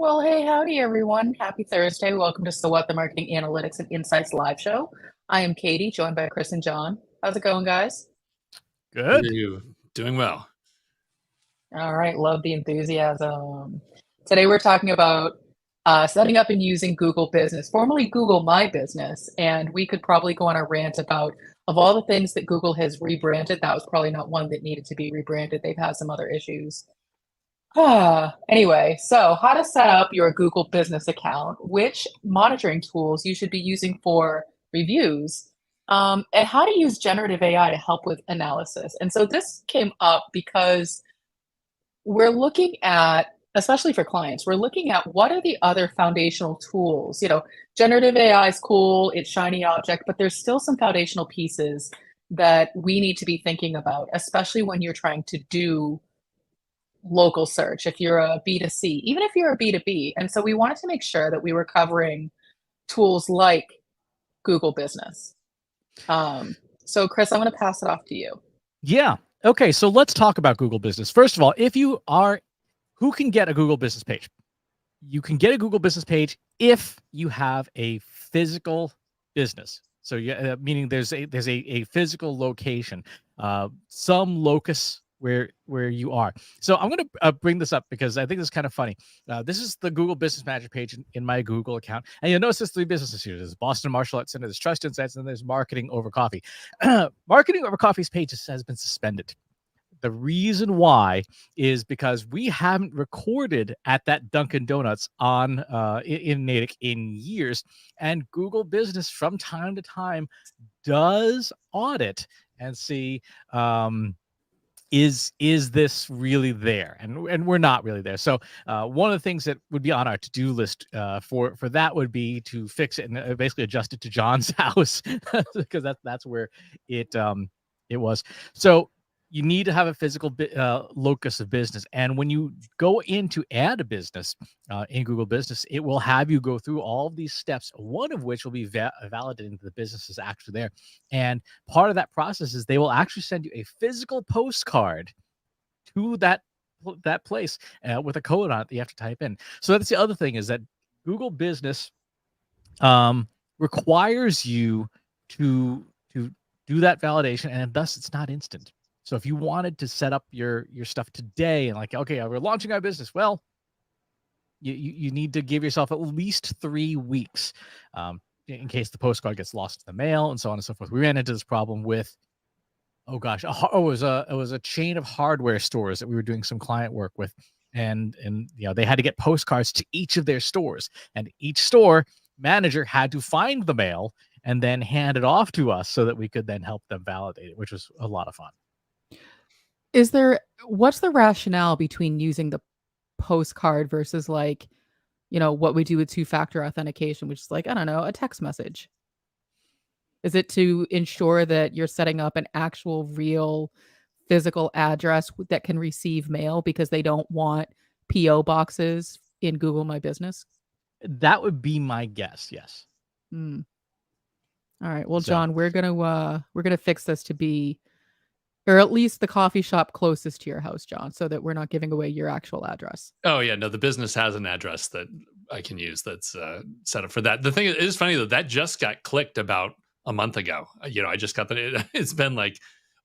Well, hey, howdy, everyone. Happy Thursday. Welcome to So What, the Marketing Analytics and Insights live show. I am Katie, joined by Chris and John. How's it going, guys? Good. You doing well? All right, love the enthusiasm. Today, we're talking about setting up and using Google Business, formerly Google My Business. And we could probably go on a rant about, of all the things that Google has rebranded, that was probably not one that needed to be rebranded. They've had some other issues. Anyway, so how to set up your Google Business account, which monitoring tools you should be using for reviews, and how to use generative AI to help with analysis. And so this came up because we're looking at, especially for clients, we're looking at what are the other foundational tools. Generative AI is cool, it's shiny object, but there's still some foundational pieces that we need to be thinking about, especially when you're trying to do local search, if you're a B2C, even if you're a B2B. And so we wanted to make sure that we were covering tools like Google Business. So Chris, I'm going to pass it off to you. Yeah. Okay. So let's talk about Google Business. First of all, who can get a Google Business page? You can get a Google Business page if you have a physical business. So meaning there's a physical location, some locus where you are. So I'm going to bring this up because I think this is kind of funny. This is the Google Business Manager page in my Google account. And you'll notice there's three businesses here. There's Boston Martial Arts Center, there's Trust Insights, and there's Marketing Over Coffee. Marketing Over Coffee's page has been suspended. The reason why is because we haven't recorded at that Dunkin' Donuts in Natick in years. And Google Business from time to time does audit and see, is this really there? And we're not really there. So one of the things that would be on our to-do list for that would be to fix it and basically adjust it to John's house because that's where it was. So you need to have a physical locus of business. And when you go in to add a business in Google Business, it will have you go through all of these steps, one of which will be validating that the business is actually there. And part of that process is they will actually send you a physical postcard to that place with a code on it that you have to type in. So that's the other thing, is that Google Business requires you to do that validation, and thus it's not instant. So if you wanted to set up your stuff today and okay, we're launching our business, well, you need to give yourself at least 3 weeks in case the postcard gets lost in the mail and so on and so forth. We ran into this problem with, it was a chain of hardware stores that we were doing some client work with, and they had to get postcards to each of their stores, and each store manager had to find the mail and then hand it off to us so that we could then help them validate it, which was a lot of fun. What's the rationale between using the postcard versus what we do with two-factor authentication, which is I don't know, a text message? Is it to ensure that you're setting up an actual real physical address that can receive mail because they don't want PO boxes in Google My Business? That would be my guess. Yes. All right. Well, John, we're gonna fix this to be, or at least the coffee shop closest to your house, John, so that we're not giving away your actual address. Oh yeah, no, the business has an address that I can use that's set up for that. The thing is funny though, that just got clicked about a month ago. I just got that. It's been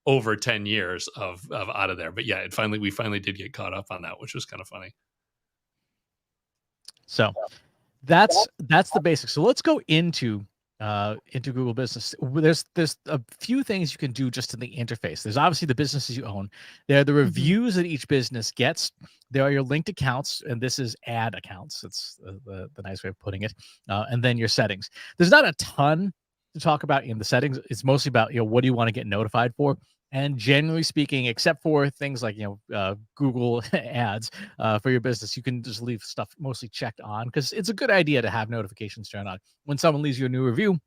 over 10 years of out of there. But yeah, we finally did get caught up on that, which was kind of funny. So that's the basics. So let's go into Google Business. There's a few things you can do just in the interface. There's obviously the businesses you own. There are the reviews that each business gets. There are your linked accounts, and this is ad accounts. It's the nice way of putting it. And then your settings. There's not a ton to talk about in the settings. It's mostly about what do you want to get notified for. And generally speaking, except for things like Google ads for your business, you can just leave stuff mostly checked on, because it's a good idea to have notifications turned on. When someone leaves you a new review,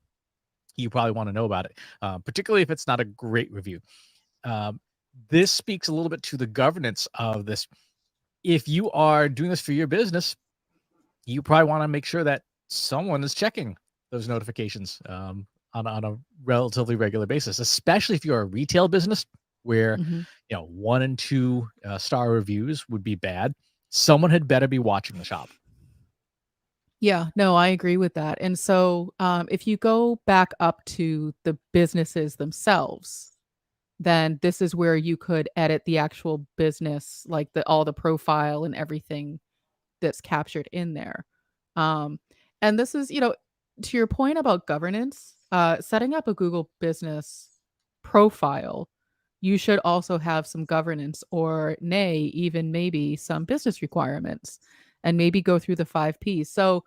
you probably want to know about it, particularly if it's not a great review. This speaks a little bit to the governance of this. If you are doing this for your business, you probably want to make sure that someone is checking those notifications on a relatively regular basis, especially if you're a retail business where 1 and 2 star reviews would be bad. Someone had better be watching the shop. Yeah, no, I agree with that. And so, if you go back up to the businesses themselves, then this is where you could edit the actual business, like all the profile and everything that's captured in there. Um, and this is, to your point about governance, setting up a Google business profile, you should also have some governance or nay, even maybe some business requirements and maybe go through the 5 Ps. So,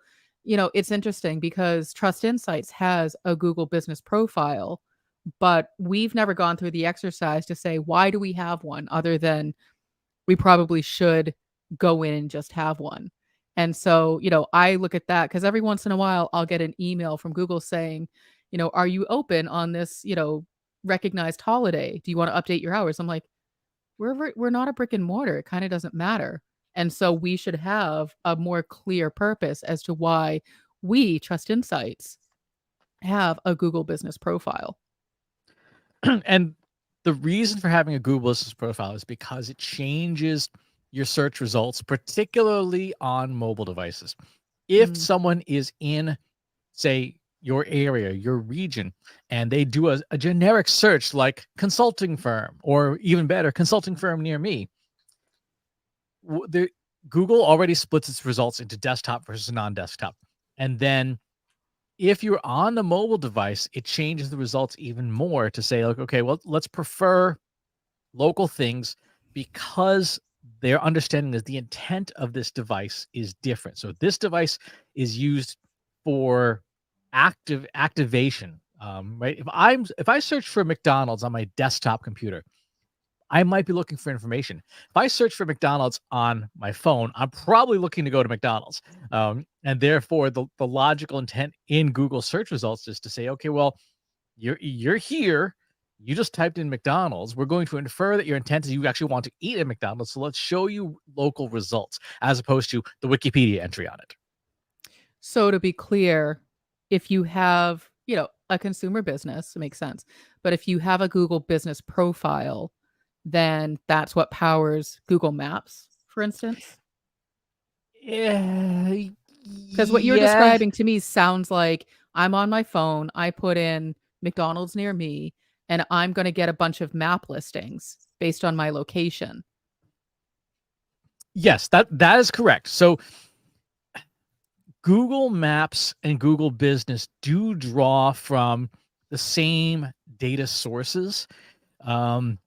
it's interesting because Trust Insights has a Google business profile, but we've never gone through the exercise to say, why do we have one other than we probably should go in and just have one. And so, I look at that because every once in a while I'll get an email from Google saying, are you open on this, recognized holiday? Do you want to update your hours? I'm like, we're not a brick and mortar. It kind of doesn't matter. And so we should have a more clear purpose as to why we, Trust Insights, have a Google business profile. And the reason for having a Google business profile is because it changes your search results, particularly on mobile devices. If Mm. someone is in, say, your area, your region, and they do a generic search like consulting firm, or even better, consulting firm near me, Google already splits its results into desktop versus non-desktop. And then if you're on the mobile device, it changes the results even more to say, like, okay, well, let's prefer local things because their understanding is the intent of this device is different. So this device is used for activation, right? If I search for McDonald's on my desktop computer, I might be looking for information. If I search for McDonald's on my phone, I'm probably looking to go to McDonald's. And therefore, the logical intent in Google search results is to say, okay, well, you're here. You just typed in McDonald's. We're going to infer that your intent is you actually want to eat at McDonald's. So let's show you local results as opposed to the Wikipedia entry on it. So to be clear, if you have, a consumer business, it makes sense. But if you have a Google business profile, then that's what powers Google Maps, for instance. Yeah, Because what you're yeah. describing to me sounds like I'm on my phone, I put in McDonald's near me, and I'm going to get a bunch of map listings based on my location. Yes, that is correct. So Google Maps and Google Business do draw from the same data sources. Um,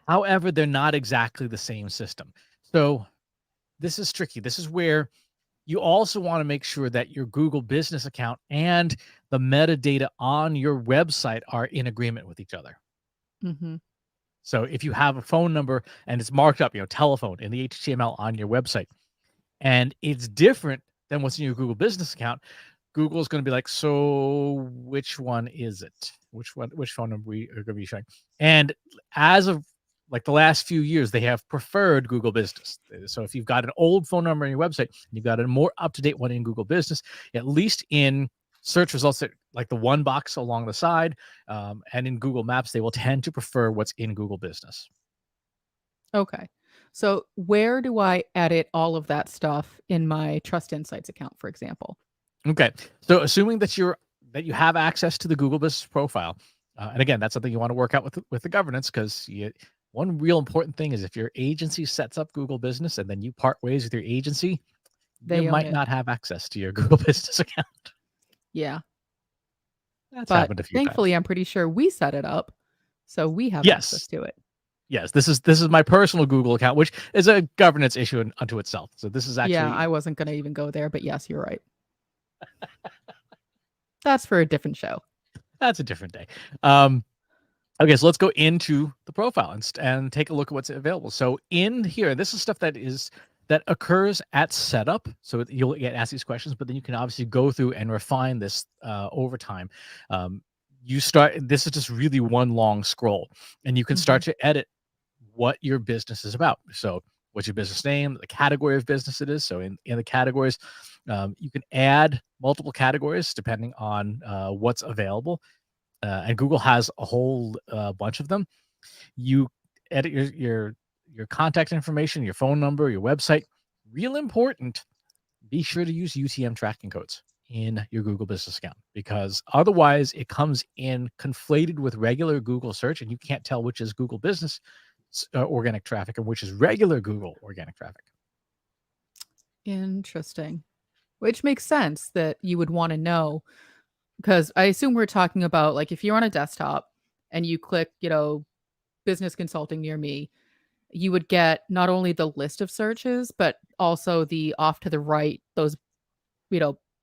However, they're not exactly the same system. So this is tricky. This is where you also want to make sure that your Google Business account and the metadata on your website are in agreement with each other. Mm-hmm. So if you have a phone number and it's marked up, telephone in the HTML on your website, and it's different than what's in your Google Business account, Google is going to be like, so which one is it? Which phone number we are going to be showing? And as of like the last few years, they have preferred Google Business. So if you've got an old phone number on your website, and you've got a more up-to-date one in Google Business, at least in search results that like the one box along the side, and in Google Maps, they will tend to prefer what's in Google Business. Okay. So where do I edit all of that stuff in my Trust Insights account, for example? Okay. So assuming that you have access to the Google Business profile, and again, that's something you want to work out with the governance, because one real important thing is if your agency sets up Google Business and then you part ways with your agency, you They own might it. not have access to your Google Business account. Yeah. That's But happened a few times. thankfully, I'm pretty sure we set it up, so we have access Yes. to it. Yes. This is my personal Google account, which is a governance issue unto itself. So this is actually, Yeah, I wasn't going to even go there, but yes, you're right. That's for a different show. that's a different day. Okay, so let's go into the profile and take a look at what's available. So in here, this is stuff that occurs at setup. So you'll get asked these questions, but then you can obviously go through and refine this over time. This is just really one long scroll, and you can start to edit what your business is about. So what's your business name, the category of business it is. So in the categories, you can add multiple categories depending on what's available. And Google has a whole bunch of them. You edit your contact information, your phone number, your website. Real important. be sure to use UTM tracking codes in your Google Business account, because otherwise it comes in conflated with regular Google search and you can't tell which is Google Business organic traffic and which is regular Google organic traffic. Interesting. Which makes sense that you would want to know, because I assume we're talking about, like, if you're on a desktop and you click, business consulting near me, you would get not only the list of searches, but also the off to the right, those,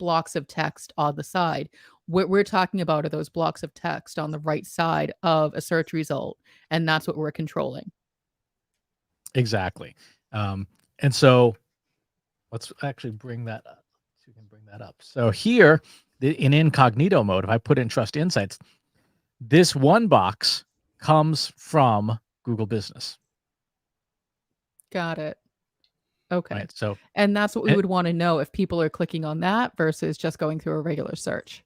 blocks of text on the side. What we're talking about are those blocks of text on the right side of a search result. And that's what we're controlling. Exactly. And so let's actually bring that up. So we can bring that up. So here in incognito mode, if I put in Trust Insights, this one box comes from Google Business. Got it. Okay. Right. So, and that's what we would want to know if people are clicking on that versus just going through a regular search.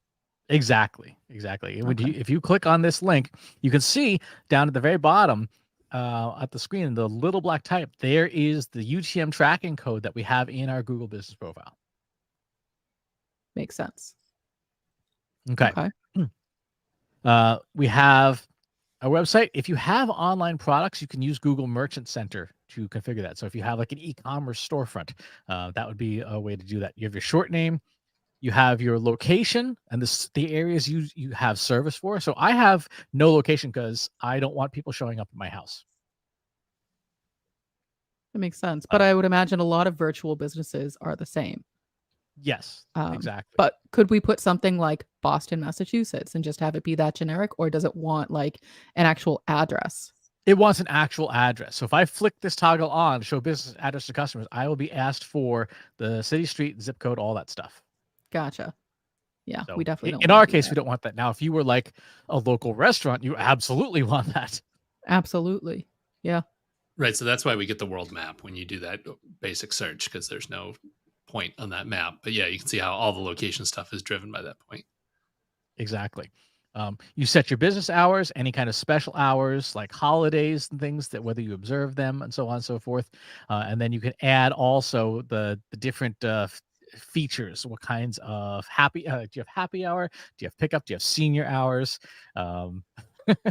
Exactly. Okay. If you click on this link, you can see down at the very bottom at the screen, the little black type, there is the UTM tracking code that we have in our Google Business profile. Makes sense. Okay. We have a website. If you have online products, you can use Google Merchant Center to configure that. So if you have like an e-commerce storefront, that would be a way to do that. You have your short name, you have your location, and the areas you have service for. So I have no location because I don't want people showing up at my house. That makes sense. But I would imagine a lot of virtual businesses are the same. Yes, exactly. But could we put something like Boston, Massachusetts, and just have it be that generic, or does it want like an actual address? It wants an actual address. So if I flick this toggle on, show business address to customers, I will be asked for the city, street, zip code, all that stuff. Gotcha. Yeah, so we definitely don't. In our case, we don't want that. Now, if you were like a local restaurant, you absolutely want that. Absolutely. Yeah. Right. So that's why we get the world map when you do that basic search, because there's no point on that map. But yeah, you can see how all the location stuff is driven by that point. Exactly. You set your business hours, any kind of special hours like holidays and things, that whether you observe them and so on and so forth. And then you can add also the different features. What kinds of do you have happy hour? Do you have pickup? Do you have senior hours?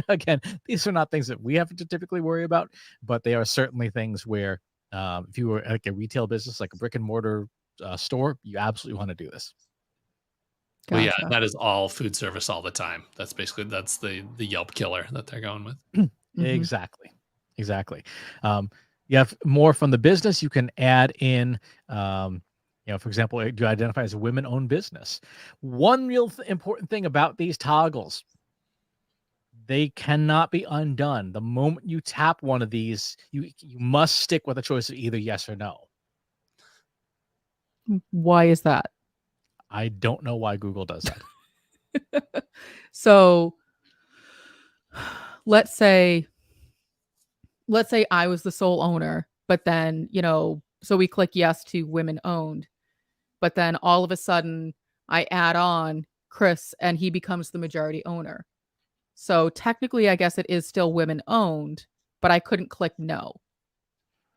Again, these are not things that we have to typically worry about, but they are certainly things where if you were like a retail business, like a brick and mortar store, you absolutely want to do this. Well, yeah, that is all food service all the time. That's basically the Yelp killer that they're going with. Exactly. You have more from the business. You can add in, for example, do you identify as a women-owned business? One real important thing about these toggles, they cannot be undone. The moment you tap one of these, you must stick with a choice of either yes or no. Why is that? I don't know why Google does that. So let's say I was the sole owner, but then, so we click yes to women owned, but then all of a sudden I add on Chris and he becomes the majority owner. So technically, I guess it is still women owned, but I couldn't click no.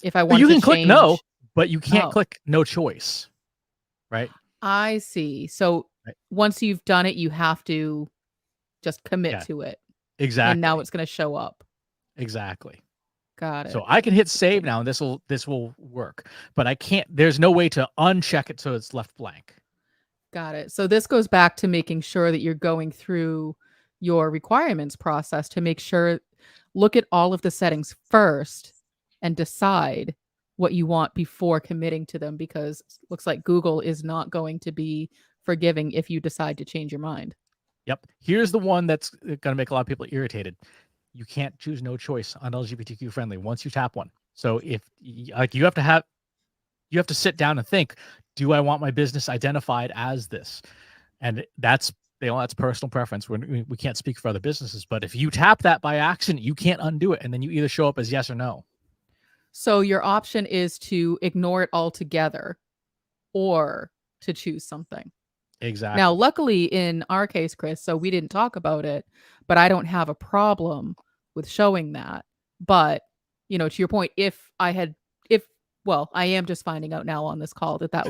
If I wanted to change, click no, but you can't click no choice, right? I see. So once you've done it, you have to just commit to it. Exactly. And now it's going to show up. Exactly. Got it. So I can hit save now and this will work, but I can't, there's no way to uncheck it so it's left blank. Got it. So this goes back to making sure that you're going through your requirements process to make sure, look at all of the settings first and decide what you want before committing to them, because it looks like Google is not going to be forgiving if you decide to change your mind. Yep. Here's the one that's going to make a lot of people irritated. You can't choose no choice on LGBTQ friendly once you tap one. So if like you have to sit down and think, do I want my business identified as this? And that's personal preference. We can't speak for other businesses, but if you tap that by accident, you can't undo it. And then you either show up as yes or no. So your option is to ignore it altogether or to choose something. Exactly. Now, luckily in our case, Chris, so we didn't talk about it, but I don't have a problem with showing that. But, to your point, I am just finding out now on this call that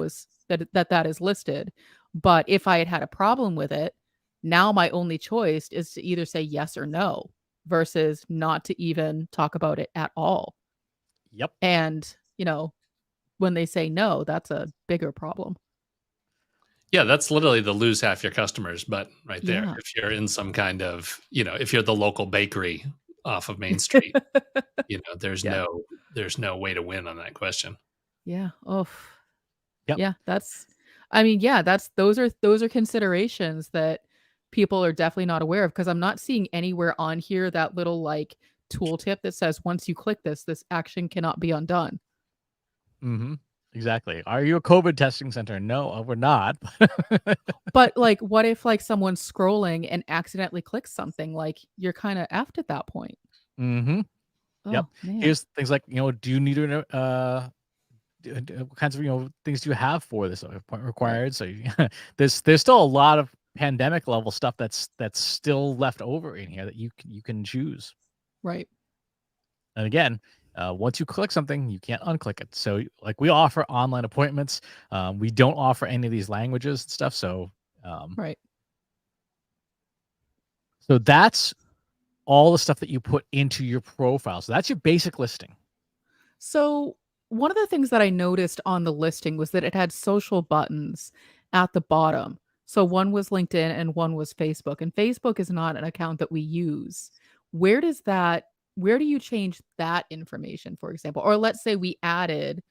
that is listed. But if I had had a problem with it, now my only choice is to either say yes or no versus not to even talk about it at all. Yep. And, when they say no, that's a bigger problem. Yeah, that's literally the lose half your customers button right there. Yeah. If you're in some kind of, if you're the local bakery off of Main Street, Yeah. there's no way to win on that question. Yeah. Oh, Yep. yeah. Those are considerations that people are definitely not aware of because I'm not seeing anywhere on here that little like tooltip that says once you click this action cannot be undone. Mm-hmm. Exactly. Are you a COVID testing center? No, we're not. But like, what if like someone's scrolling and accidentally clicks something? Like you're kind of effed at that point. Mm-hmm. Yep. Oh man. Here's things like, do you need to know what kinds of things do you have for this point Right. required? So there's still a lot of pandemic level stuff that's still left over in here that you can choose. Right. And again, once you click something, you can't unclick it. So like we offer online appointments. We don't offer any of these languages and stuff. So Right. so that's all the stuff that you put into your profile. So that's your basic listing. So, one of the things that I noticed on the listing was that it had social buttons at the bottom. So, one was LinkedIn and one was Facebook. And Facebook is not an account that we use. Where do you change that information, for example? Or let's say we added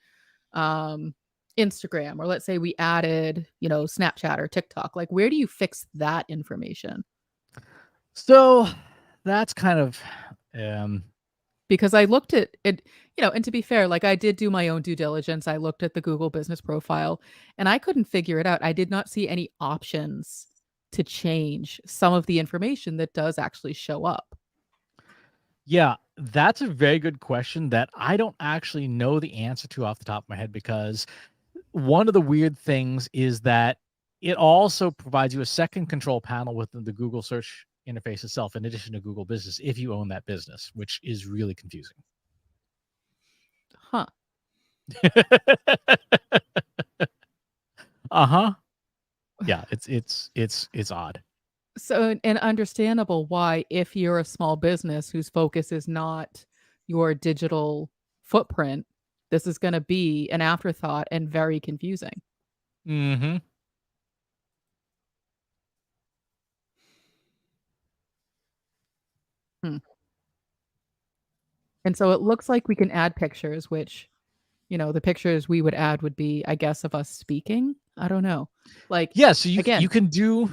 um, Instagram, or let's say we added, Snapchat or TikTok. Like, where do you fix that information? So that's kind of Because I looked at it, and to be fair, like I did do my own due diligence. I looked at the Google business profile and I couldn't figure it out. I did not see any options to change some of the information that does actually show up. yeah, that's a very good question that I don't actually know the answer to off the top of my head, because one of the weird things is that it also provides you a second control panel within the Google search interface itself, in addition to Google Business, if you own that business, which is really confusing. Huh. Uh-huh. Yeah, it's odd. So, and understandable why, if you're a small business whose focus is not your digital footprint, this is going to be an afterthought and very confusing. Mm-hmm. Hmm. And so it looks like we can add pictures, which, the pictures we would add would be, I guess, of us speaking. I don't know. Like, Yeah, so you again, can do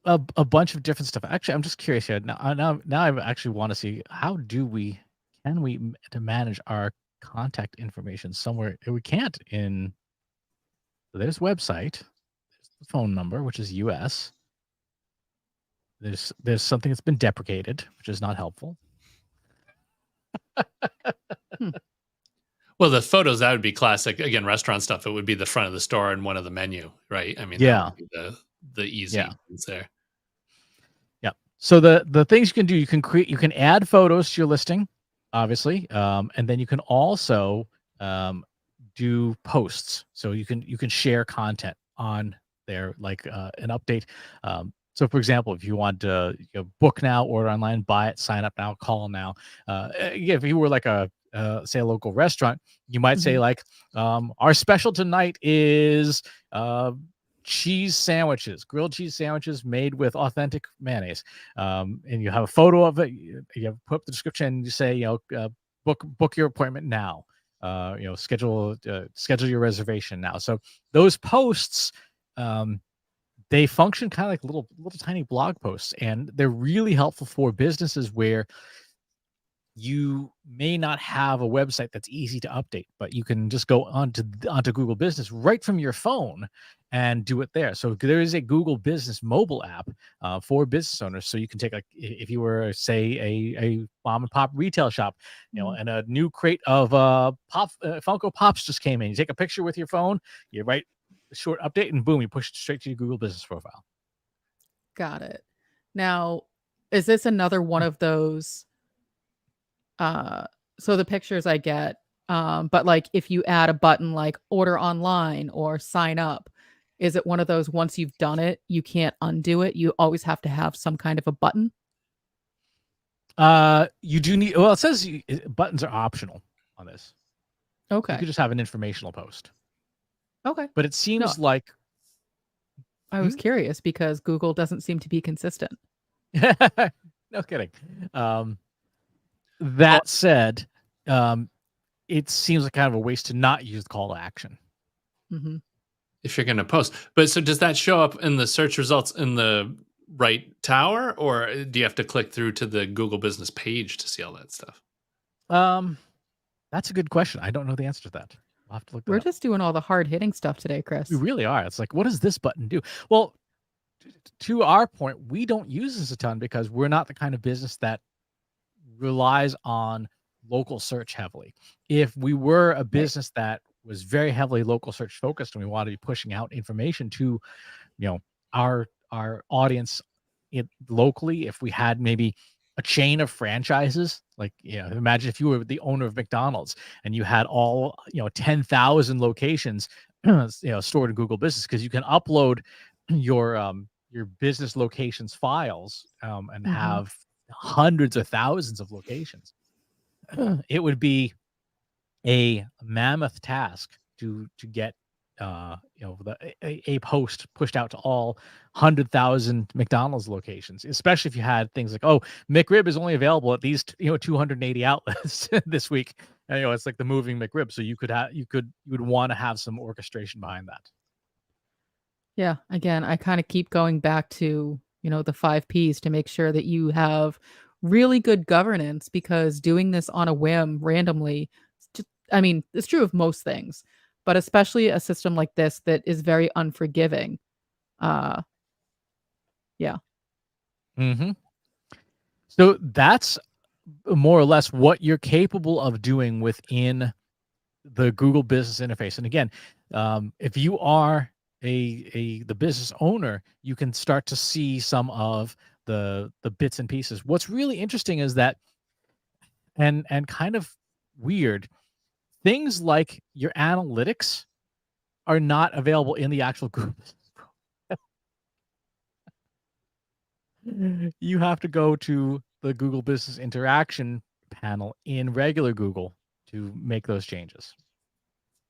a bunch of different stuff. Actually, I'm just curious here. Now I actually want to see, how do we to manage our contact information somewhere? We can't in there's website, there's the phone number, which is US. There's something that's been deprecated, which is not helpful. hmm, Well, the photos, that would be classic. Again, restaurant stuff, it would be the front of the store and one of the menu, right? I mean, that Yeah. would be the easy Yeah. ones there. Yeah. So the things you can do, you can add photos to your listing, obviously, and then you can also do posts. So you can share content on there, like an update. So, for example, if you want to book now, order online, buy it, sign up now, call now. Yeah, if you were like say a local restaurant, you might say mhm, like, our special tonight is cheese sandwiches, grilled cheese sandwiches made with authentic mayonnaise. And you have a photo of it. You have put up the description and you say, book your appointment now. Schedule your reservation now. So those posts, they function kind of like little tiny blog posts, and they're really helpful for businesses where you may not have a website that's easy to update, but you can just go onto Google Business right from your phone and do it there. So there is a Google Business mobile app for business owners. So you can take, like, if you were, say, a mom and pop retail shop, mhm. and a new crate of Funko Pops just came in. You take a picture with your phone, you write a short update, and boom, you push it straight to your Google Business profile. Got it. Now, is this another one of those? So the pictures I get, but like if you add a button like order online or sign up, Is it one of those once you've done it, you can't undo it? You always have to have some kind of a button? You do need. Well, it says buttons are optional on this. You Okay. could just have an informational post, Okay. but it No, seems like. I was curious because Google doesn't seem to be consistent. No kidding. That said, it seems like kind of a waste to not use the call to action. Hmm. If you're going to post. But so does that show up in the search results in the right tower, or do you have to click through to the Google Business page to see all that stuff? That's a good question. I don't know the answer to that. I'll have to look that We're up. just doing all the hard hitting stuff today, We Chris. really are. It's like, what does this button do? Well, to our point, we don't use this a ton because we're not the kind of business that relies on local search heavily. If we were a business that was very heavily local search focused and we wanted to be pushing out information to, our audience locally, if we had maybe a chain of franchises, like, imagine if you were the owner of McDonald's and you had all, 10,000 locations, stored in Google Business, because you can upload your business locations files, and have hundreds of thousands of locations. It would be a mammoth task to get a post pushed out to all 100,000 McDonald's locations, especially if you had things like, oh, McRib is only available at these 280 outlets this week, and it's like the moving McRib, so you would want to have some orchestration behind that. Yeah, again, I kind of keep going back to, the 5 Ps to make sure that you have really good governance, because doing this on a whim randomly, it's true of most things, but especially a system like this that is very unforgiving. Yeah. So that's more or less what you're capable of doing within the Google Business Interface. And again, if you are the business owner, you can start to see some of the bits and pieces. What's really interesting is that, and kind of weird, things like your analytics are not available in the actual Google. You have to go to the Google Business Interaction panel in regular Google to make those changes.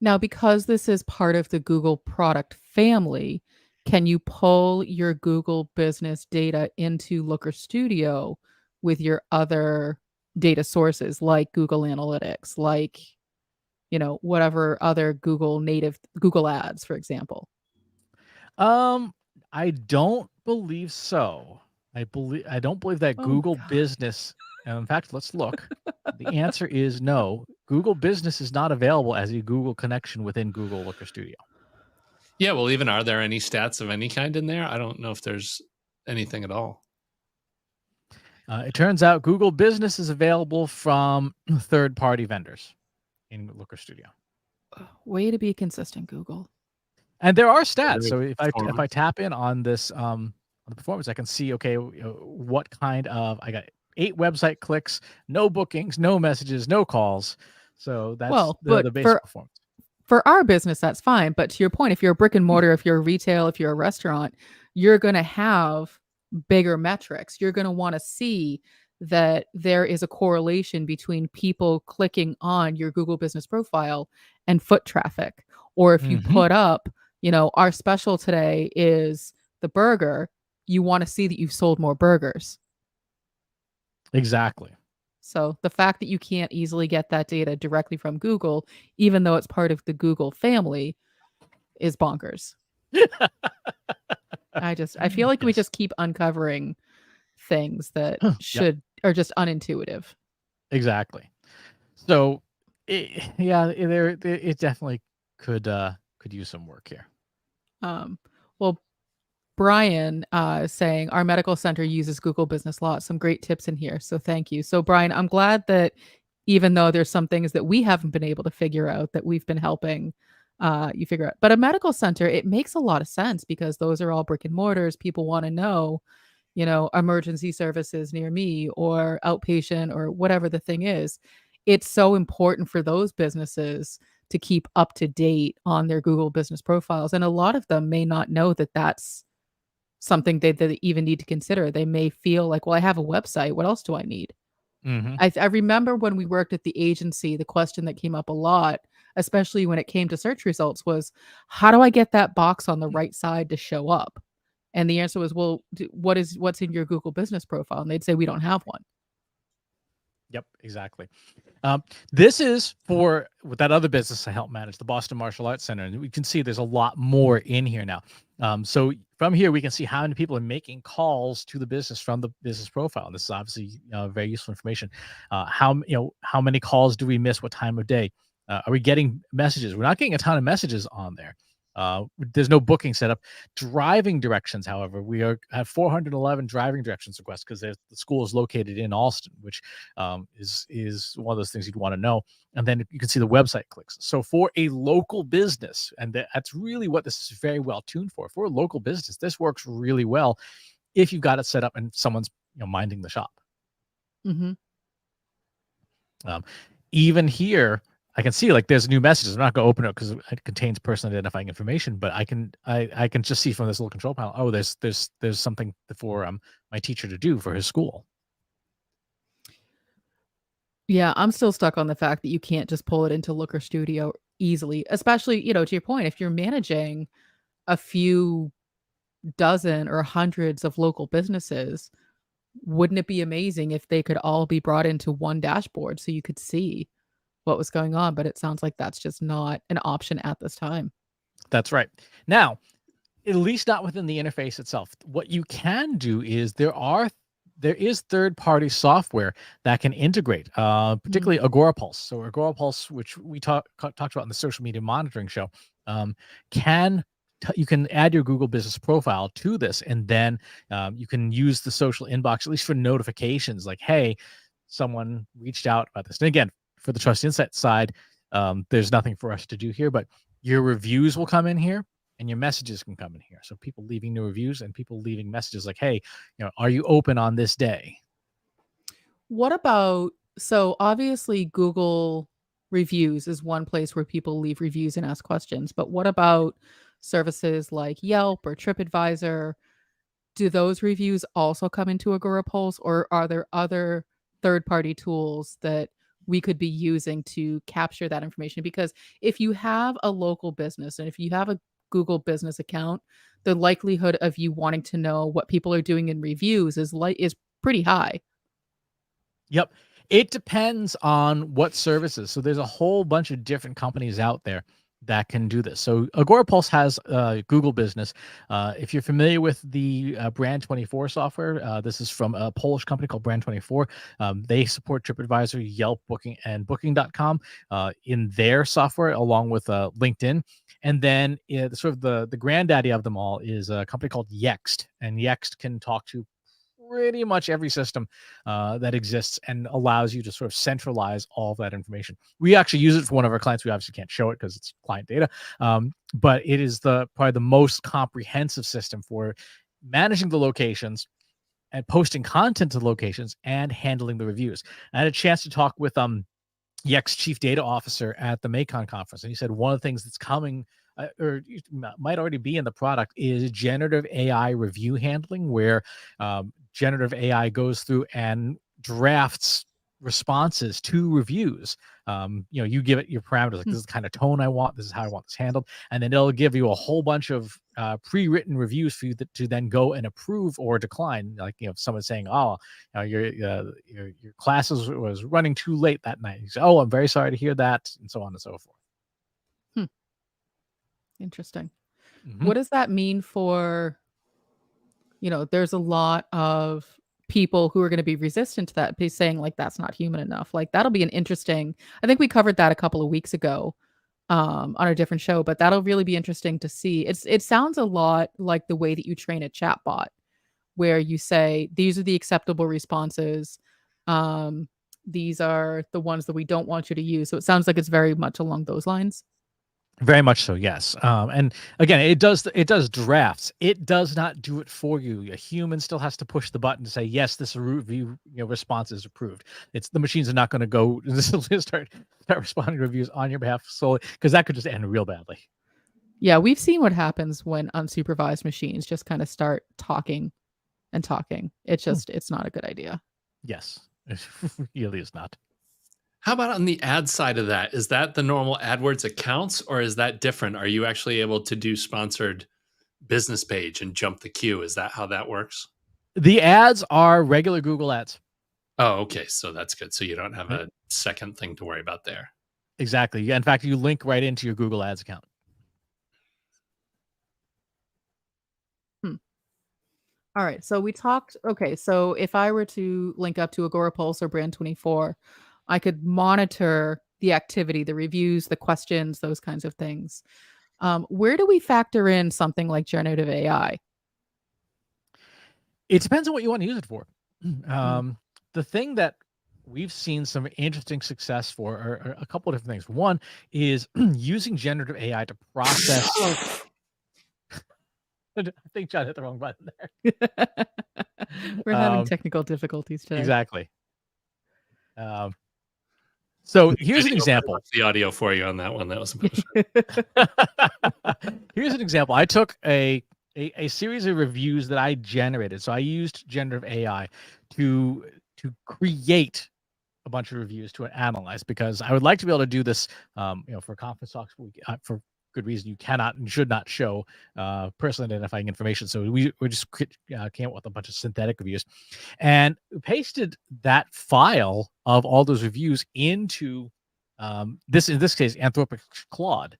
Now, because this is part of the Google product family, can you pull your Google business data into Looker Studio with your other data sources like Google Analytics, like, whatever other Google ads, for example? I don't believe so. I don't believe that Google God. Business. In fact, let's look. The answer is no. Google Business is not available as a Google connection within Google Looker Studio. Yeah, well, even are there any stats of any kind in there? I don't know if there's anything at all. It turns out Google Business is available from third-party vendors in Looker Studio. Way to be consistent, Google. And there are stats. So if I tap in on this on the performance, I can see, okay, what kind of, I got 8 website clicks, no bookings, no messages, no calls. So that's the basic performance. For our business, that's fine. But to your point, if you're a brick and mortar, if you're a retail, if you're a restaurant, you're going to have bigger metrics. You're going to want to see that there is a correlation between people clicking on your Google business profile and foot traffic. Or if you put up, our special today is the burger, you want to see that you've sold more burgers. Exactly. So the fact that you can't easily get that data directly from Google, even though it's part of the Google family, is bonkers. I feel like we just keep uncovering things that are just unintuitive. Exactly. So it definitely could use some work here. Well, Brian saying our medical center uses Google Business Lot. Some great tips in here. So thank you. So Brian, I'm glad that even though there's some things that we haven't been able to figure out, that we've been helping you figure out. But a medical center, it makes a lot of sense because those are all brick and mortars. People want to know, emergency services near me or outpatient or whatever the thing is. It's so important for those businesses to keep up to date on their Google business profiles. And a lot of them may not know that that's something they even need to consider. They may feel like, well, I have a website. What else do I need? Hmm. I remember when we worked at the agency, the question that came up a lot, especially when it came to search results, was how do I get that box on the right side to show up? And the answer was, well, what's in your Google business profile? And they'd say, we don't have one. Yep, exactly. This is for with that other business I help manage, the Boston Martial Arts Center, and we can see there's a lot more in here now. So from here, we can see how many people are making calls to the business from the business profile. And this is obviously very useful information. How many calls do we miss? What time of day? Are we getting messages? We're not getting a ton of messages on there. There's no booking set up. Driving directions, however, we have 411 driving directions requests because the school is located in Alston, which is one of those things you'd want to know. And then you can see the website clicks. So for a local business, and that's really what this is very well tuned for. For a local business, this works really well if you've got it set up and someone's minding the shop. Mm-hmm. Even here, I can see like there's new messages. I'm not going to open it because it contains personal identifying information, but I can just see from this little control panel. Oh, there's something for my teacher to do for his school. Yeah, I'm still stuck on the fact that you can't just pull it into Looker Studio easily, especially, to your point, if you're managing a few dozen or hundreds of local businesses, wouldn't it be amazing if they could all be brought into one dashboard so you could see what was going on? But it sounds like that's just not an option at this time. That's right. Now, at least not within the interface itself. What you can do is there is third-party software that can integrate, particularly Agorapulse. So Agorapulse, which we talked about in the social media monitoring show, you can add your Google business profile to this, and then you can use the social inbox, at least for notifications, like, hey, someone reached out about this. And again, for the Trust Insight side, there's nothing for us to do here, but your reviews will come in here and your messages can come in here. So people leaving new reviews and people leaving messages like, hey, are you open on this day? What about, so obviously Google reviews is one place where people leave reviews and ask questions, but what about services like Yelp or TripAdvisor? Do those reviews also come into Agorapulse, or are there other third-party tools that we could be using to capture that information? Because if you have a local business and if you have a Google business account, the likelihood of you wanting to know what people are doing in reviews is pretty high. Yep. It depends on what services. So there's a whole bunch of different companies out there that can do this. So Agorapulse has Google Business. If you're familiar with the Brand24 software, this is from a Polish company called Brand24. They support TripAdvisor, Yelp, Booking, and Booking.com in their software, along with LinkedIn. And then sort of the granddaddy of them all is a company called Yext, and Yext can talk to pretty much every system that exists and allows you to sort of centralize all of that information. We actually use it for one of our clients. We obviously can't show it because it's client data, but it is probably the most comprehensive system for managing the locations and posting content to the locations and handling the reviews. I had a chance to talk with Yext chief data officer at the Macon conference, and he said one of the things that's coming or might already be in the product is generative AI review handling, where generative AI goes through and drafts responses to reviews. You give it your parameters, like this is the kind of tone I want, this is how I want this handled, and then it'll give you a whole bunch of pre-written reviews for you to then go and approve or decline. Like, if someone's saying, "Oh, your classes was running too late that night," you say, "Oh, I'm very sorry to hear that," and so on and so forth. Interesting. Mm-hmm. What does that mean for, there's a lot of people who are going to be resistant to that, be saying like, that's not human enough. Like, that'll be an interesting, I think we covered that a couple of weeks ago on a different show, but that'll really be interesting to see. It sounds a lot like the way that you train a chatbot, where you say, these are the acceptable responses. These are the ones that we don't want you to use. So it sounds like it's very much along those lines. Very much so, yes. And again, it does drafts. It does not do it for you. A human still has to push the button to say yes, this review response is approved. It's the machines are not going to go start responding to reviews on your behalf solely, because that could just end real badly. Yeah, we've seen what happens when unsupervised machines just kind of start talking and talking. It's not a good idea. Yes, it really is not. How about on the ad side of that? Is that the normal AdWords accounts, or is that different? Are you actually able to do sponsored business page and jump the queue? Is that how that works? The ads are regular Google ads. Oh, okay. So that's good. So you don't have Right. a second thing to worry about there. Exactly. In fact, you link right into your Google Ads account. All right. So we talked. Okay. So if I were to link up to Agora Pulse or Brand24, I could monitor the activity, the reviews, the questions, those kinds of things. Where do we factor in something like generative AI? It depends on what you want to use it for. Mm. The thing that we've seen some interesting success for are a couple of different things. One is using generative AI to process. I think John hit the wrong button there. We're having technical difficulties today. Exactly. So here's an Video example. the audio for you on that one. That was Here's an example. I took a series of reviews that I generated. So I used generative AI to create a bunch of reviews to analyze, because I would like to be able to do this, for conference talks. For good reason, you cannot and should not show personally identifying information. So we just came up with a bunch of synthetic reviews, and pasted that file of all those reviews into this, in this case, Anthropic Claude,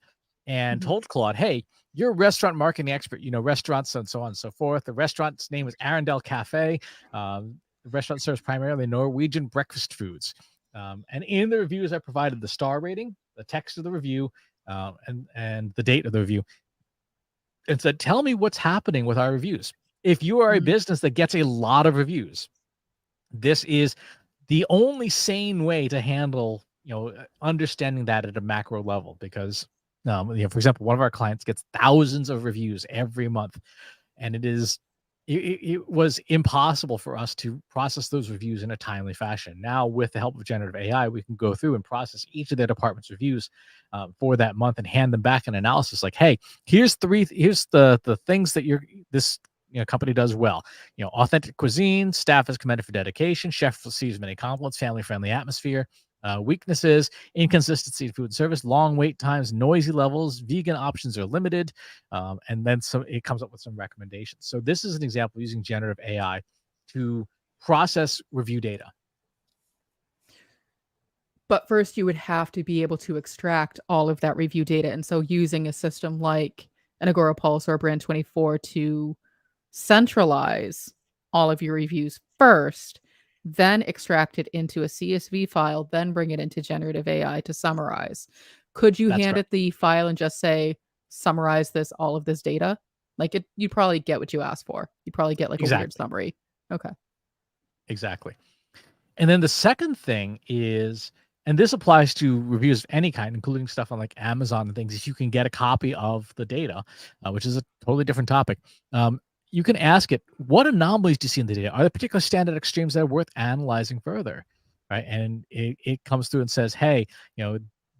and told Claude, hey, you're a restaurant marketing expert, restaurants and so on and so forth. The restaurant's name is Arendelle Cafe. The restaurant serves primarily Norwegian breakfast foods. And in the reviews, I provided the star rating, the text of the review, and the date of the review, and said, tell me what's happening with our reviews. If you are a business that gets a lot of reviews, this is the only sane way to handle, understanding that at a macro level, because, for example, one of our clients gets thousands of reviews every month, and it was impossible for us to process those reviews in a timely fashion. Now, with the help of generative AI, we can go through and process each of their department's reviews for that month and hand them back an analysis like, hey, here's the things that this company does well. Authentic cuisine, staff is commended for dedication, chef receives many compliments, family-friendly atmosphere. Weaknesses: inconsistency in food and service, long wait times, noisy levels, vegan options are limited, and then it comes up with some recommendations. So this is an example using generative AI to process review data. But first, you would have to be able to extract all of that review data. And so using a system like an Agora Pulse or Brand24 to centralize all of your reviews first, then extract it into a CSV file, then bring it into generative AI to summarize. Could you hand it the file and just say, summarize all of this data? Like you'd probably get what you asked for. You'd probably get like a weird summary. Okay. Exactly. And then the second thing is, and this applies to reviews of any kind, including stuff on like Amazon and things, if you can get a copy of the data, which is a totally different topic, you can ask it, what anomalies do you see in the data? Are there particular standard extremes that are worth analyzing further? Right. And it comes through and says, hey,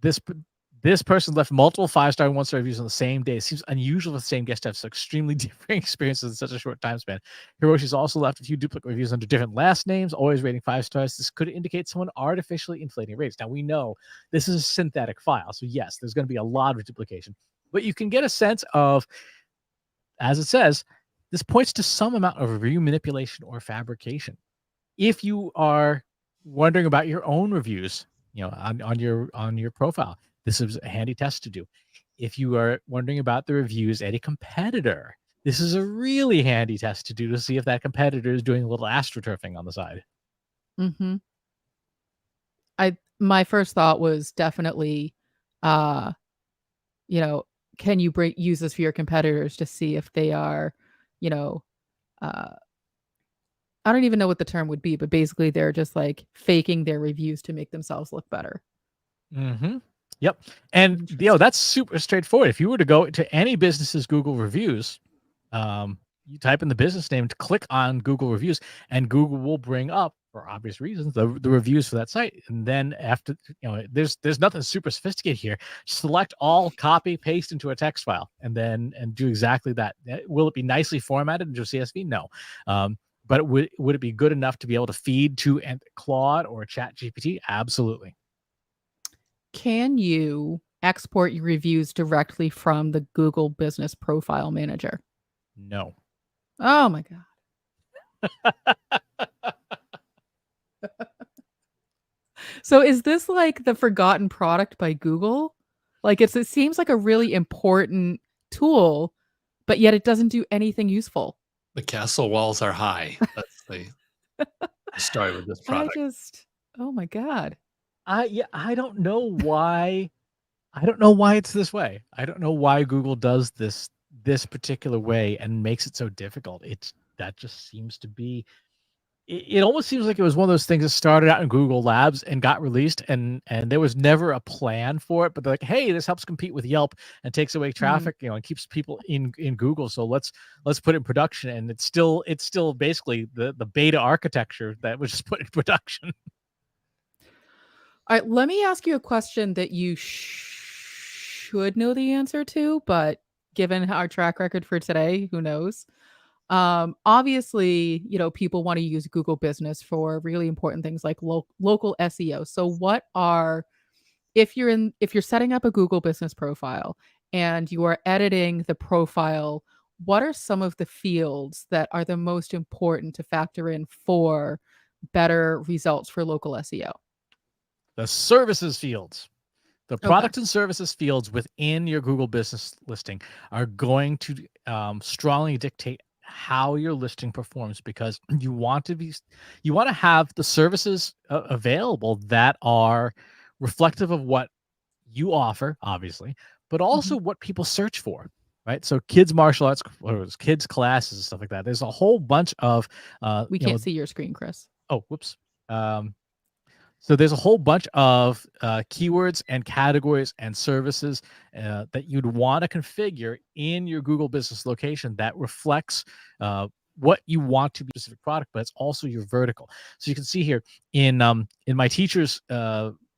this person left multiple 5-star and 1-star reviews on the same day. It seems unusual for the same guest to have so extremely different experiences in such a short time span. Hiroshi's also left a few duplicate reviews under different last names, always rating 5 stars. This could indicate someone artificially inflating rates. Now, we know this is a synthetic file, so yes, there's going to be a lot of duplication, but you can get a sense of, as it says, this points to some amount of review manipulation or fabrication. If you are wondering about your own reviews, on your profile, this is a handy test to do. If you are wondering about the reviews at a competitor, this is a really handy test to do to see if that competitor is doing a little astroturfing on the side. Mm-hmm. My first thought was definitely, can you use this for your competitors to see if they are, I don't even know what the term would be, but basically they're just like faking their reviews to make themselves look better. Mm-hmm. Yep. And Interesting. that's super straightforward. If you were to go to any business's Google reviews, you type in the business name to click on Google reviews, and Google will bring up, for obvious reasons, the reviews for that site. And then after, there's nothing super sophisticated here. Select all, copy, paste into a text file, and do exactly that. Will it be nicely formatted into a CSV? No. But would it be good enough to be able to feed to Claude or Chat GPT? Absolutely. Can you export your reviews directly from the Google Business Profile Manager? No. Oh my God. So is this like the forgotten product by Google? Like it seems like a really important tool, but yet it doesn't do anything useful. The castle walls are high. That's the story with this product. Oh my God. I don't know why. I don't know why it's this way. I don't know why Google does this particular way and makes it so difficult. That just seems to be. It almost seems like it was one of those things that started out in Google Labs and got released, and there was never a plan for it. But they're like, hey, this helps compete with Yelp and takes away traffic, and keeps people in Google. So let's put it in production. And it's still basically the beta architecture that was just put in production. All right, let me ask you a question that you should know the answer to, but given our track record for today, who knows? Obviously, people want to use Google Business for really important things like local SEO. So if you're setting up a Google Business profile and you are editing the profile, what are some of the fields that are the most important to factor in for better results for local SEO? The services fields. The Okay. product and services fields within your Google Business listing are going to strongly dictate how your listing performs, because you want to have the services available that are reflective of what you offer, obviously, but also what people search for, right? So kids martial arts, or kids classes and stuff like that. There's a whole bunch of We can't see your screen, Chris. Oh, whoops. So there's a whole bunch of keywords and categories and services that you'd want to configure in your Google Business location that reflects what you want to be a specific product, but it's also your vertical. So you can see here in my teacher's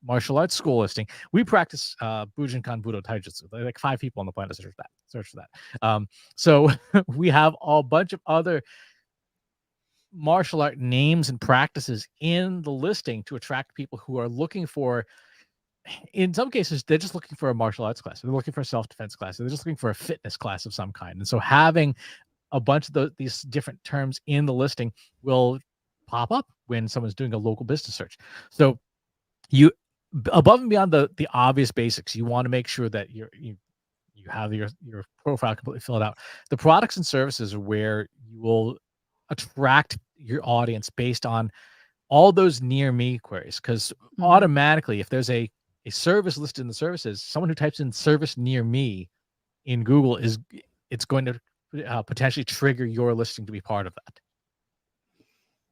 martial arts school listing, we practice Bujinkan Budo Taijutsu. There are like 5 people on the planet search for that. So we have a bunch of other martial art names and practices in the listing to attract people who are looking for, in some cases, they're just looking for a martial arts class. They're looking for a self-defense class. They're just looking for a fitness class of some kind. And so having a bunch of these different terms in the listing will pop up when someone's doing a local business search. So you, above and beyond the obvious basics, you want to make sure that you have your profile completely filled out. The products and services are where you will attract your audience based on all those near me queries, because automatically, if there's a service listed in the services, someone who types in service near me in Google it's going to potentially trigger your listing to be part of that.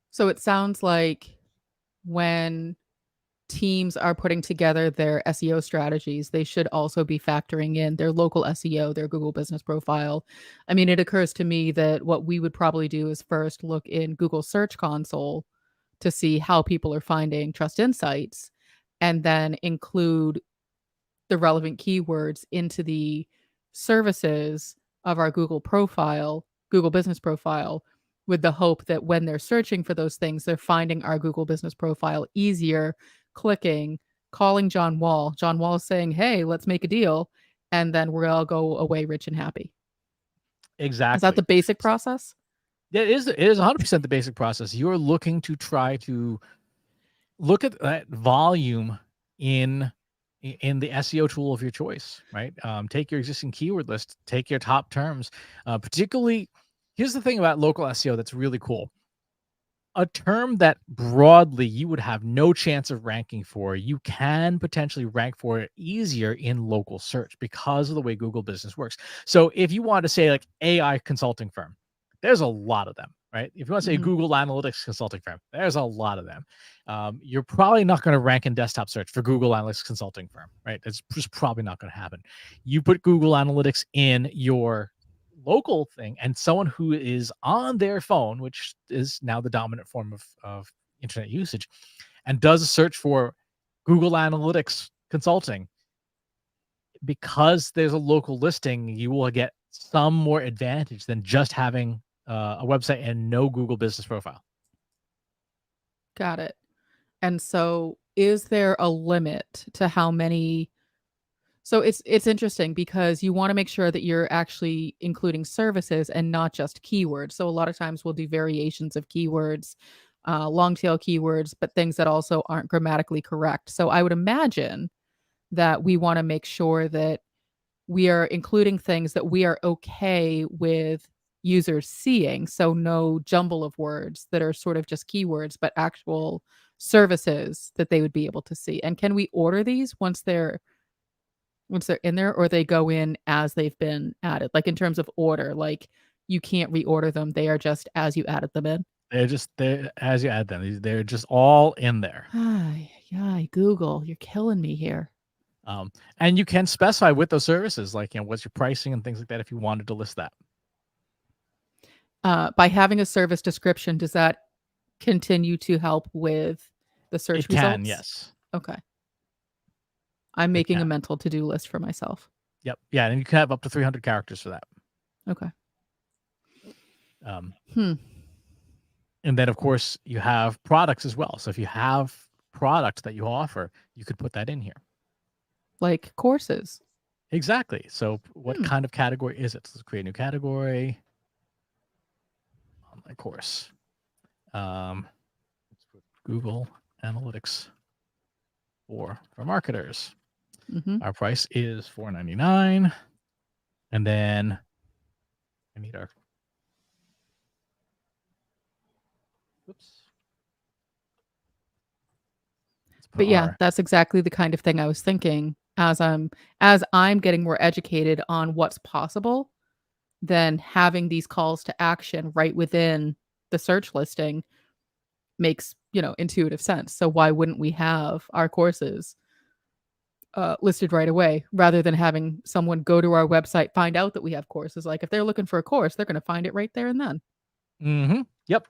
So it sounds like when teams are putting together their SEO strategies, they should also be factoring in their local SEO, their Google Business Profile. I mean, it occurs to me that what we would probably do is first look in Google Search Console to see how people are finding Trust Insights, and then include the relevant keywords into the services of our Google Business Profile, with the hope that when they're searching for those things, they're finding our Google Business Profile easier, clicking, calling John Wall. John Wall is saying, hey, let's make a deal. And then we'll all go away rich and happy. Exactly. Is that the basic process? Yeah, it is 100% the basic process. You're looking to try to look at that volume in the SEO tool of your choice, right? Take your existing keyword list, take your top terms. Particularly, here's the thing about local SEO that's really cool. A term that broadly you would have no chance of ranking for, you can potentially rank for it easier in local search because of the way Google Business works. So if you want to say like AI consulting firm, there's a lot of them. right? If you want to say Mhm. Google Analytics consulting firm, there's a lot of them. You're probably not going to rank in desktop search for Google Analytics consulting firm, right? It's just probably not going to happen. You put Google Analytics in your local thing, and someone who is on their phone, which is now the dominant form of internet usage, and does a search for Google Analytics consulting, because there's a local listing, you will get some more advantage than just having a website and no Google business profile. Got it. And so is there a limit to how many? So it's interesting because you wanna make sure that you're actually including services and not just keywords. So a lot of times we'll do variations of keywords, long tail keywords, but things that also aren't grammatically correct. So I would imagine that we wanna make sure that we are including things that we are okay with users seeing, so no jumble of words that are sort of just keywords, but actual services that they would be able to see. And can we order these once they're in there, or they go in as they've been added? Like, in terms of order, like, you can't reorder them, they are just as you added them in? They're as you add them, they're just all in there. Ay, yeah, Google, you're killing me here. And you can specify with those services, like, what's your pricing and things like that if you wanted to list that. By having a service description, does that continue to help with the search It can, results? yes. Okay. I'm It making a can. mental to-do list for myself. Yep. Yeah, and you can have up to 300 characters for that. Okay. Um, Hmm. and then, of course, you have products as well. So if you have product that you offer, you could put that in here. Like courses. Exactly. So what kind of category is it? So let's create a new category. Online course. Let's put Google Analytics for marketers. Mhm. Our price is $4.99. And then I need our oops. Let's put But yeah, our that's exactly the kind of thing I was thinking as I'm getting more educated on what's possible, then having these calls to action right within the search listing makes, intuitive sense. So why wouldn't we have our courses listed right away rather than having someone go to our website, find out that we have courses? Like if they're looking for a course, they're going to find it right there and then. Yep.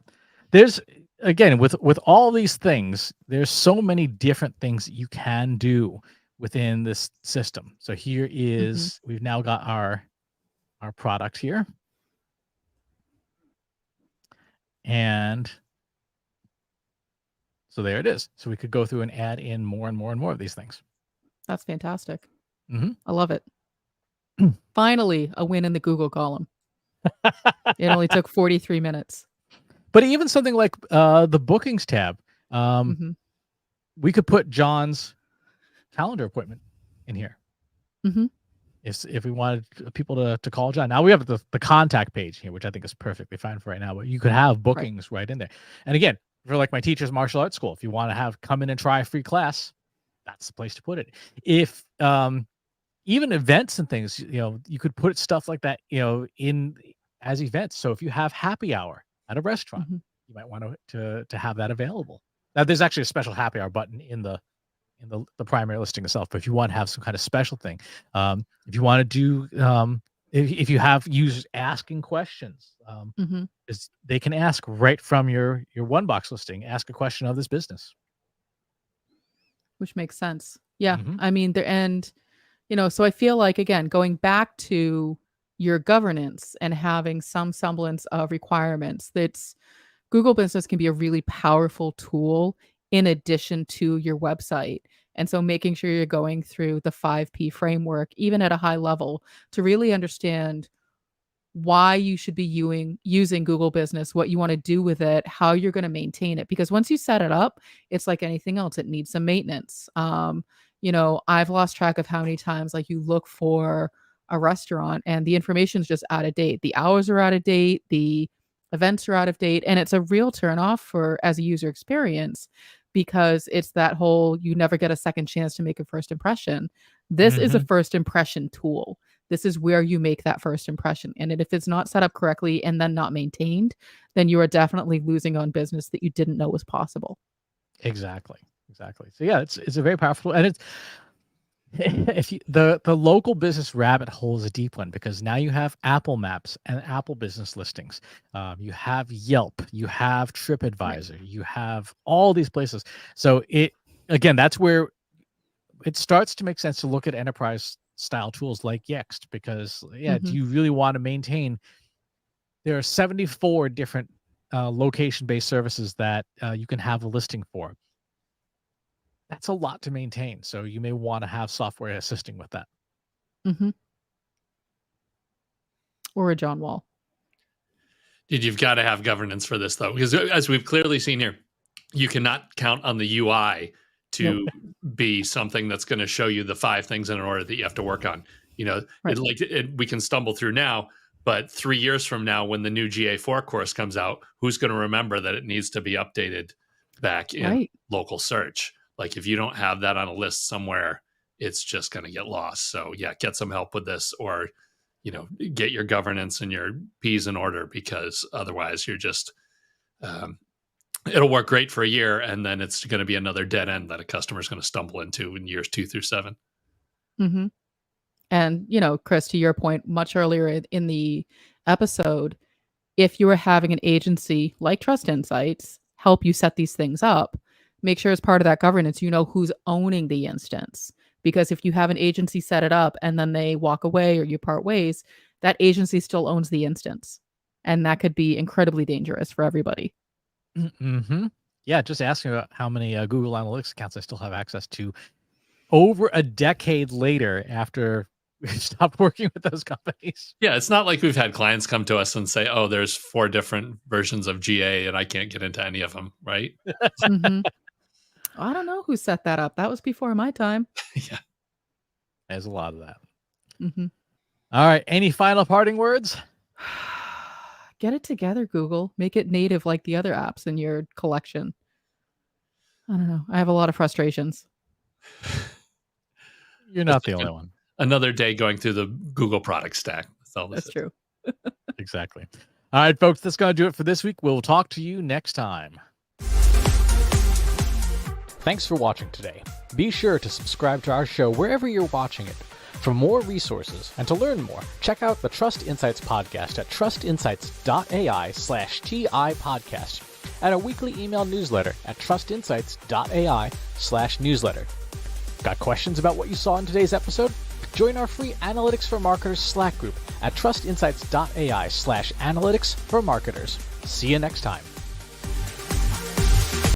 There's again with all these things, there's so many different things that you can do within this system. So here is we've now got our product here. And so there it is. So we could go through and add in more and more and more of these things. That's fantastic. Mhm. I love it. Finally, a win in the Google column. It only took 43 minutes. But even something like the bookings tab, Mhm. we could put John's calendar appointment in here. Mhm. If we wanted people to call John. Now we have the contact page here, which I think is perfectly fine for right now, but you could have bookings right in there. And again, for like my teacher's martial arts school, if you want to have come in and try a free class, that's the place to put it. If even events and things, you could put stuff like that, in as events. So if you have happy hour at a restaurant, you might want to have that available. Now there's actually a special happy hour button in the primary listing itself. But if you want to have some kind of special thing, if you want to do, if you have users asking questions, they can ask right from your one box listing, ask a question of this business. Which makes sense. Yeah. I mean, so I feel like, again, going back to your governance and having some semblance of requirements, that's Google Business can be a really powerful tool in addition to your website. And so making sure you're going through the 5P framework, even at a high level, to really understand why you should be using Google Business, what you want to do with it, how you're going to maintain it. Because once you set it up, it's like anything else, it needs some maintenance. I've lost track of how many times like you look for a restaurant and the information's just out of date. The hours are out of date, the events are out of date, and it's a real turnoff for as a user experience because it's that whole you never get a second chance to make a first impression. This is a first impression tool. This is where you make that first impression. And if it's not set up correctly and then not maintained, then you are definitely losing on business that you didn't know was possible. Exactly. So yeah, it's a very powerful, and it's if you, the local business rabbit hole is a deep one, because now you have Apple Maps and Apple Business Listings. You have Yelp, you have TripAdvisor, you have all these places. So that's where it starts to make sense to look at enterprise style tools like Yext, because do you really want to maintain? There are 74 different location-based services that you can have a listing for. That's a lot to maintain. So you may want to have software assisting with that. Or a John Wall. Dude, you've got to have governance for this, though, because as we've clearly seen here, you cannot count on the UI to be something that's going to show you the 5 things in an order that you have to work on. We can stumble through now, but 3 years from now, when the new GA4 course comes out, who's going to remember that it needs to be updated back in local search? Like, if you don't have that on a list somewhere, it's just going to get lost. So yeah, get some help with this, or, get your governance and your P's in order, because otherwise you're just, it'll work great for a year, and then it's going to be another dead end that a customer is going to stumble into in years 2 through 7. And, Chris, to your point, much earlier in the episode, if you are having an agency like Trust Insights help you set these things up, make sure as part of that governance, who's owning the instance. Because if you have an agency set it up and then they walk away or you part ways, that agency still owns the instance. And that could be incredibly dangerous for everybody. Yeah, just asking about how many Google Analytics accounts I still have access to over a decade later after we stopped working with those companies. Yeah, it's not like we've had clients come to us and say, oh, there's 4 different versions of GA and I can't get into any of them, right? I don't know who set that up. That was before my time. Yeah. There's a lot of that. All right. Any final parting words? Get it together, Google. Make it native like the other apps in your collection. I don't know. I have a lot of frustrations. You're not the only one. Another day going through the Google product stack. That's true. Exactly. All right, folks, that's going to do it for this week. We'll talk to you next time. Thanks for watching today. Be sure to subscribe to our show wherever you're watching it. For more resources and to learn more, check out the Trust Insights podcast at trustinsights.ai/TI podcast, and a weekly email newsletter at trustinsights.ai/newsletter. Got questions about what you saw in today's episode? Join our free Analytics for Marketers Slack group at trustinsights.ai/analytics for marketers. See you next time.